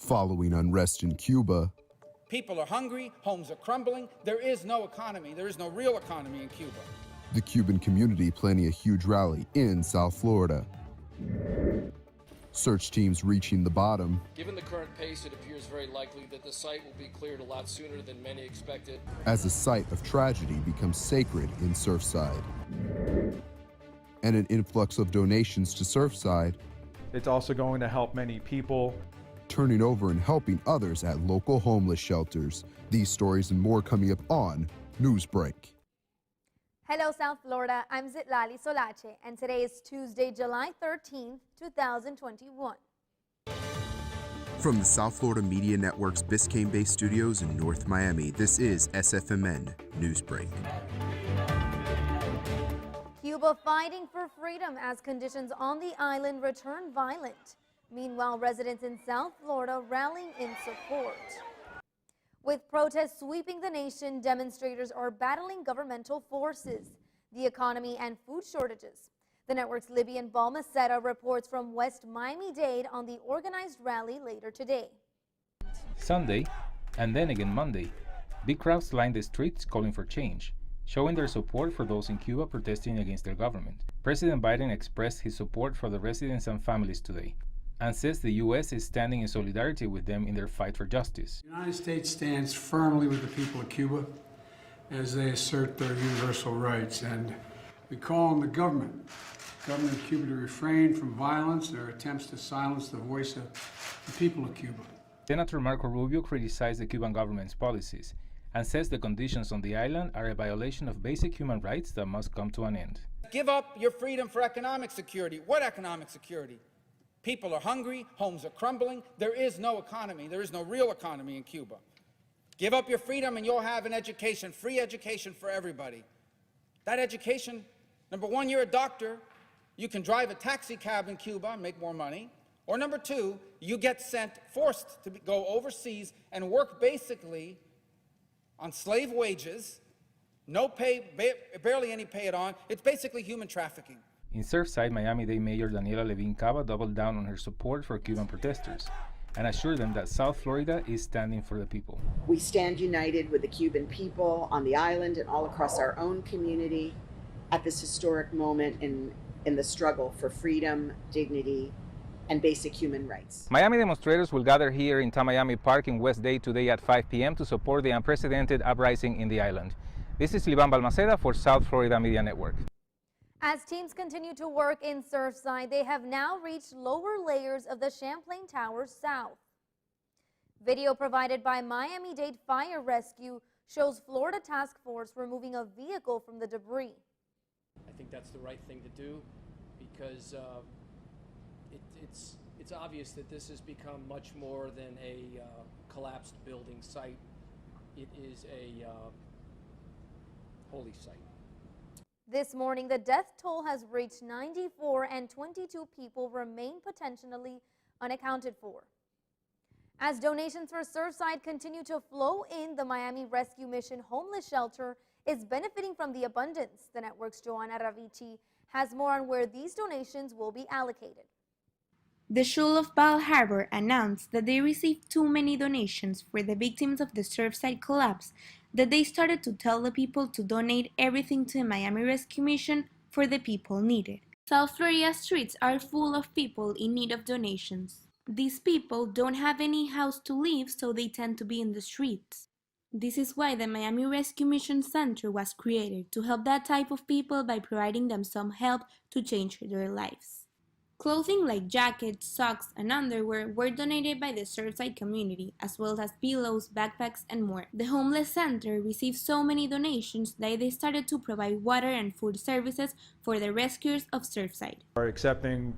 Following unrest in Cuba, people are hungry, homes are crumbling. There is no economy. There is no real economy in Cuba. the Cuban community planning a huge rally in South Florida. Search teams reaching the bottom. Given the current pace, it appears very likely that the site will be cleared a lot sooner than many expected. As a site of tragedy becomes sacred in Surfside. And an influx of donations to Surfside. It's also going to help many people. Turning over and helping others at local homeless shelters. These stories and more coming up on Newsbreak. Hello, South Florida. I'm Zitlali Solache, and today is Tuesday, July 13th, 2021. From the South Florida Media Network's Biscayne-based studios in North Miami, this is SFMN Newsbreak. Cuba fighting for freedom as conditions on the island return violent. Meanwhile, residents in South Florida rallying in support. With protests sweeping the nation, demonstrators are battling governmental forces, the economy, and food shortages. The network's Libyan Balmaceda reports from West Miami-Dade on the organized rally later today. Sunday, and then again Monday, big crowds lined the streets calling for change, showing their support for those in Cuba protesting against their government. President Biden expressed his support for the residents and families today, and says the U.S. is standing in solidarity with them in their fight for justice. The United States stands firmly with the people of Cuba as they assert their universal rights, and we call on the government of Cuba to refrain from violence or attempts to silence the voice of the people of Cuba. Senator Marco Rubio criticized the Cuban government's policies and says the conditions on the island are a violation of basic human rights that must come to an end. Give up your freedom for economic security. What economic security? People are hungry, homes are crumbling. There is no economy. There is no real economy in Cuba. Give up your freedom and you'll have an education, free education for everybody. That education, number one, you're a doctor. You can drive a taxi cab in Cuba and make more money. Or number two, you get forced to go overseas and work basically on slave wages, no pay, barely any pay at all. It's basically human trafficking. In Surfside, Miami-Dade Mayor Daniela Levin Cava doubled down on her support for Cuban protesters and assured them that South Florida is standing for the people. We stand united with the Cuban people on the island and all across our own community at this historic moment in the struggle for freedom, dignity, and basic human rights. Miami demonstrators will gather here in Miami Park in West Dade today at 5 p.m. to support the unprecedented uprising in the island. This is Libán Balmaceda for South Florida Media Network. As teams continue to work in Surfside, they have now reached lower layers of the Champlain Towers south. Video provided by Miami-Dade Fire Rescue shows Florida Task Force removing a vehicle from the debris. I think that's the right thing to do because it's obvious that this has become much more than a collapsed building site. It is a holy site. This morning, the death toll has reached 94 and 22 people remain potentially unaccounted for. As donations for Surfside continue to flow in, the Miami Rescue Mission homeless shelter is benefiting from the abundance. The network's Joanna Ravici has more on where these donations will be allocated. The Shul of Bal Harbor announced that they received too many donations for the victims of the Surfside collapse, that they started to tell the people to donate everything to the Miami Rescue Mission for the people needed. South Florida streets are full of people in need of donations. These people don't have any house to live, so they tend to be in the streets. This is why the Miami Rescue Mission Center was created, to help that type of people by providing them some help to change their lives. Clothing like jackets, socks, and underwear were donated by the Surfside community, as well as pillows, backpacks, and more. The homeless center received so many donations that they started to provide water and food services for the rescuers of Surfside. We're accepting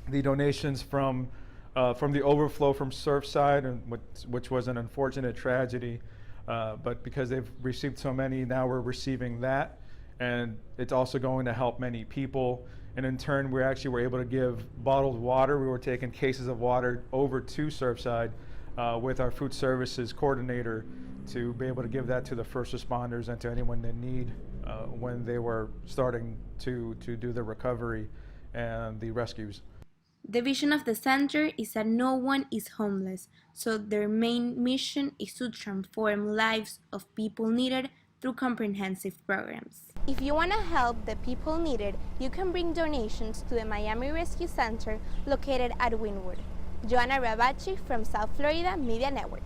the donations from the overflow from Surfside, which was an unfortunate tragedy, but because they've received so many, now we're receiving that, and it's also going to help many people. And in turn, we actually were able to give bottled water. We were taking cases of water over to Surfside with our food services coordinator to be able to give that to the first responders and to anyone in need when they were starting to do the recovery and the rescues. The vision of the center is that no one is homeless, so their main mission is to transform lives of people needed through comprehensive programs. If you want to help the people needed, you can bring donations to the Miami Rescue Center located at Wynwood. Joanna Rabachi from South Florida Media Network.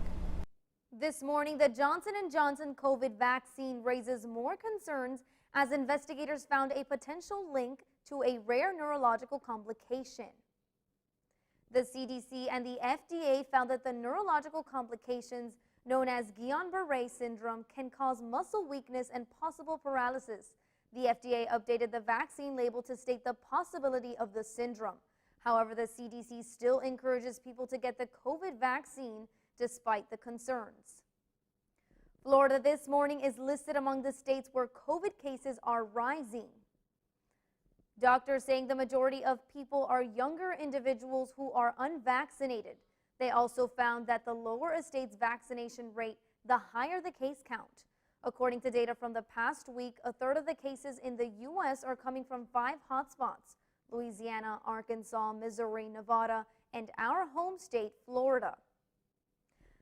This morning, the Johnson & Johnson COVID vaccine raises more concerns as investigators found a potential link to a rare neurological complication. The CDC and the FDA found that the neurological complications known as Guillain-Barré syndrome can cause muscle weakness and possible paralysis. The FDA updated the vaccine label to state the possibility of the syndrome. However, the CDC still encourages people to get the COVID vaccine despite the concerns. Florida this morning is listed among the states where COVID cases are rising. Doctors saying the majority of people are younger individuals who are unvaccinated. They also found that the lower a state's vaccination rate, the higher the case count. According to data from the past week, a third of the cases in the U.S. are coming from 5 hotspots: Louisiana, Arkansas, Missouri, Nevada, and our home state, Florida.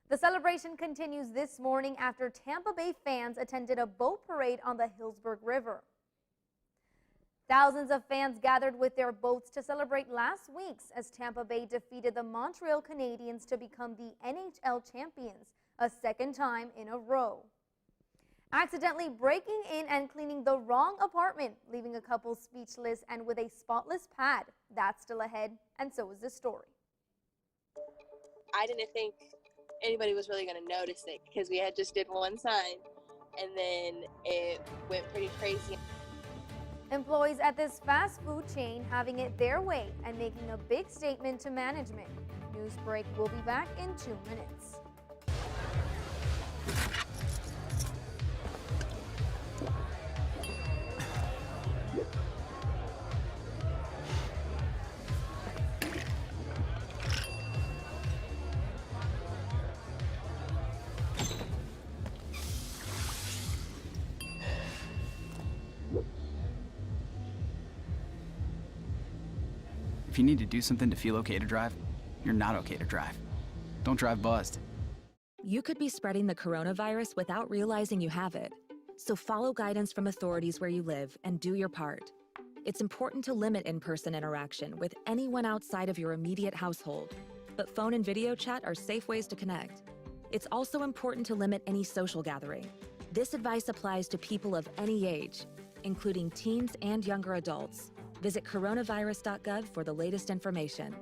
The celebration continues this morning after Tampa Bay fans attended a boat parade on the Hillsburg River. Thousands of fans gathered with their boats to celebrate last week's as Tampa Bay defeated the Montreal Canadiens to become the NHL champions a second time in a row. Accidentally breaking in and cleaning the wrong apartment, leaving a couple speechless and with a spotless pad. That's still ahead, and so is this story. I didn't think anybody was really going to notice it because we had just did one sign and then it went pretty crazy. Employees at this fast food chain having it their way and making a big statement to management. Newsbreak will be back in 2 minutes. If you need to do something to feel okay to drive, you're not okay to drive. Don't drive buzzed. You could be spreading the coronavirus without realizing you have it. So follow guidance from authorities where you live and do your part. It's important to limit in-person interaction with anyone outside of your immediate household, but phone and video chat are safe ways to connect. It's also important to limit any social gathering. This advice applies to people of any age, including teens and younger adults. Visit coronavirus.gov for the latest information.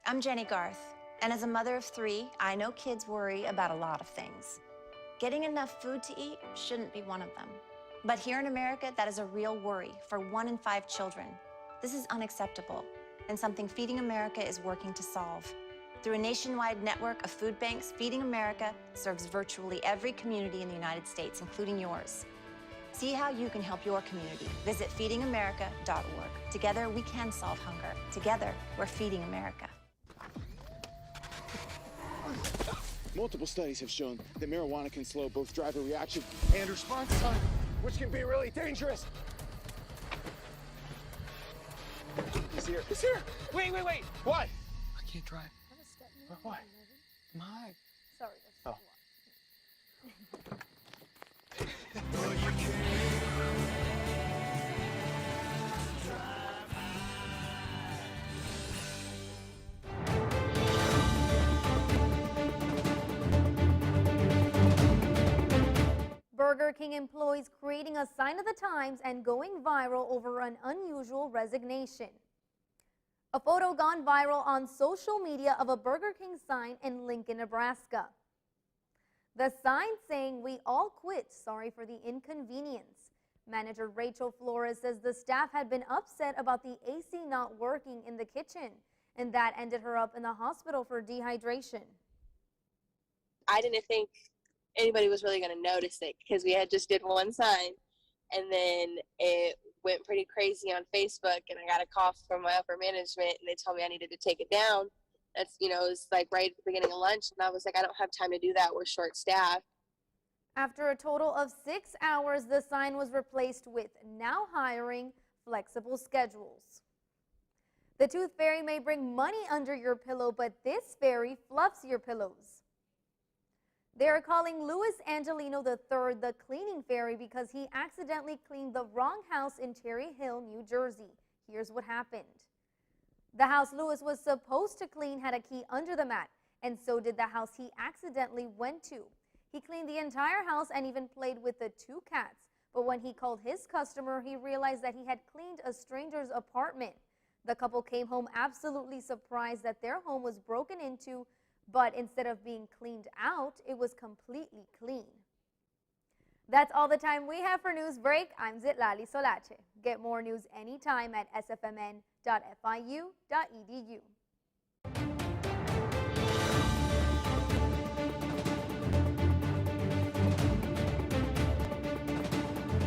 I'm Jenny Garth, and as a mother of 3, I know kids worry about a lot of things. Getting enough food to eat shouldn't be one of them. But here in America, that is a real worry for 1 in 5 children. This is unacceptable, and something Feeding America is working to solve. Through a nationwide network of food banks, Feeding America serves virtually every community in the United States, including yours. See how you can help your community. Visit feedingamerica.org. Together, we can solve hunger. Together, we're Feeding America. Multiple studies have shown that marijuana can slow both driver reaction and response time, which can be really dangerous. He's here. He's here. Wait. What? I can't drive. What? My. Sorry. Oh. Burger King employees creating a sign of the times and going viral over an unusual resignation. A photo gone viral on social media of a Burger King sign in Lincoln, Nebraska. The sign saying, "We all quit, sorry for the inconvenience." Manager Rachel Flores says the staff had been upset about the AC not working in the kitchen, and that ended her up in the hospital for dehydration. I didn't think anybody was really going to notice it because we had just did one sign and then it went pretty crazy on Facebook and I got a call from my upper management and they told me I needed to take it down. That's, it was like right at the beginning of lunch and I was like, I don't have time to do that. We're short staffed. After a total of 6 hours, the sign was replaced with "Now hiring, flexible schedules. The Tooth Fairy may bring money under your pillow, but this fairy fluffs your pillows. They are calling Louis Angelino III the cleaning fairy because he accidentally cleaned the wrong house in Cherry Hill, New Jersey. Here's what happened. The house Louis was supposed to clean had a key under the mat, and so did the house he accidentally went to. He cleaned the entire house and even played with the 2 cats. But when he called his customer, he realized that he had cleaned a stranger's apartment. The couple came home absolutely surprised that their home was broken into, but instead of being cleaned out, it was completely clean. That's all the time we have for Newsbreak. I'm Zitlali Solache. Get more news anytime at sfmn.fiu.edu.